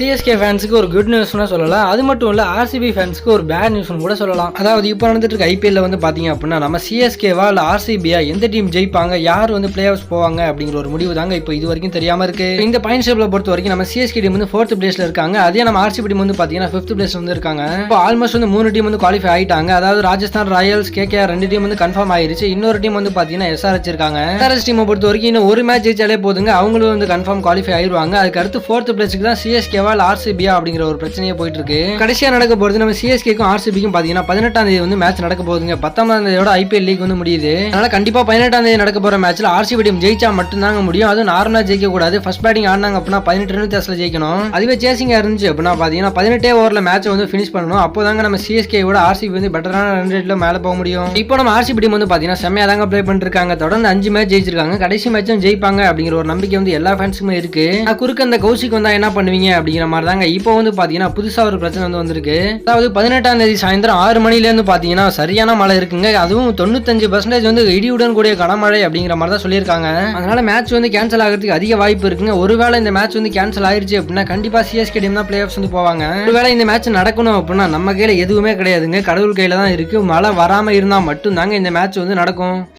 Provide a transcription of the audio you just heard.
CSK ஃபேன்ஸுக்கு ஒரு good நியூஸ்னு சொல்லலாம். அது மட்டும் இல்லை ஆர்சிபி ஃபேன்ஸுக்கு ஒரு பேட் நியூஸ்னு கூட சொல்லலாம். அதாவது இப்போ நடந்துட்டு இருக்க ஐபிஎல்ல வந்து பார்த்தீங்க அப்படின்னா நம்ம சிஎஸ்கேவா இல்லை ஆர்சிபியா எந்த டீம் ஜெயிப்பாங்க, யார் வந்து பிளே ஆஃப்ஸ் போவாங்க அப்படிங்கிற ஒரு முடிவு தாங்க இப்போ இது வரைக்கும் தெரியாமல் இருக்கு. இந்த பாயிண்ட் ஷேப்ல பொறுத்த வரைக்கும் நம்ம சிஎஸ்கே டீம் வந்து 4th பிளேஸ்ல இருக்காங்க. அதே நம்ம ஆர்சிபி டீம் வந்து பார்த்தீங்கன்னா 5th பிளேஸ்ல வந்து இருக்காங்க. இப்போ ஆல்மோஸ்ட் வந்து 3 டீம் வந்து குவாலிஃபை ஆயிட்டாங்க. அதாவது ராஜஸ்தான் ராயல்ஸ், கேகேஆர் 2 டீம் வந்து கன்ஃபார்ம் ஆயிருச்சு. இன்னொரு டீம் வந்து பார்த்தீங்கன்னா எஸ்ஆர்எச் இருக்காங்க. எஸ்ஆர்எச் டீமை பொறுத்த வரைக்கும் இன்னும் ஒரு மேட்ச் ஜெயிச்சாலே போதுங்க, அவங்களும் வந்து கன்ஃபார்ம் குவாலிஃபை ஆயிருவாங்க. அதுக்கு அடுத்து 4th பிளேஸ்க்கு தான் சிஎஸ்கேவா இல்லை ஆர்சிபியா அப்படிங்கிற ஒரு பிரச்சனையே போயிட்டு இருக்கு. கடைசியா நடக்க போறது நம்ம சிஎஸ்கேக்கும் ஆர்சிபிக்கும் பாத்தீங்கன்னா 18ஆம் தேதி வந்து மேட்ச் நடக்க போகுதுங்க. 19ஆம் தேதியோட ஐபிஎல் லீக் வந்து முடியுது. அதனால கண்டிப்பா 18ஆம் தேதி நடக்க போற மேட்ச்ல ஆர்சிபி டீம் ஜெயிச்சா மட்டும் தாங்க முடியும். அதுவும் நார்மலா ஜெயிக்க கூடாது. ஃபர்ஸ்ட் பேட்டிங் ஆடினாங்க அப்படின்னா 18 ரன் வித்தியாசத்துல ஜெயிக்கணும். அதுவே சேசிங்கா இருந்துச்சு அப்படின்னா பாத்தீங்கன்னா 18 ஓவர்ல மேட்ச் வந்து பினிஷ் பண்ணணும். அப்போதாங்க நம்ம சிஎஸ்கே விட ஆர்சிபி வந்து பெட்டரான ரன் ரேட்ல மேல போக முடியும். இப்போ நம்ம ஆர்சிபி டீம் வந்து பாத்தீங்கன்னா செம்மையா தாங்க ப்ளே பண்ணிட்டு இருக்காங்க. தொடர்ந்து 5 மேட்ச் ஜெயிச்சிருக்காங்க. கடைசி மேட்சும் ஜெயிப்பாங்க அப்படிங்கிற ஒரு நம்பிக்கை வந்து எல்லா ஃபேன்ஸுக்குமே இருக்கு. குறுக்க அந்த கௌசிக் வந்தா என்ன பண்ணுவீங்க அப்படிங்கிற மாதிரி தாங்க இப்போ வந்து பாத்தீங்கன்னா புதுசா ஒரு பிரச்சனை வந்து வந்திருக்கு. அதாவது 18ஆம் தேதி சாயந்தரம் 6 மணில இருந்து பாத்தீங்கன்னா சரியான மழை இருக்குங்க. அதுவும் 95% வந்து இடியுடன் கூடிய கனமழை அப்படிங்கிற மாதிரி தான் சொல்லியிருக்காங்க. அதனால மேட்ச் வந்து கேன்சல் ஆகிறதுக்கு அதிக வாய்ப்பு இருக்குங்க. ஒருவேளை இந்த மேட்ச் வந்து கேன்சல் ஆயிருச்சு அப்படின்னா கண்டிப்பா சிஎஸ்கே டீம் தான் பிளே ஆஃப்ஸ் வந்து போவாங்க. ஒருவேளை இந்த மேட்ச் நடக்கணும் அப்படின்னா நம்ம கையில எதுவுமே கிடையாதுங்க, கடவுள் கையில தான் இருக்கு. மழை வராம இருந்தா மட்டும் தாங்க இந்த மேட்ச் வந்து நடக்கும்.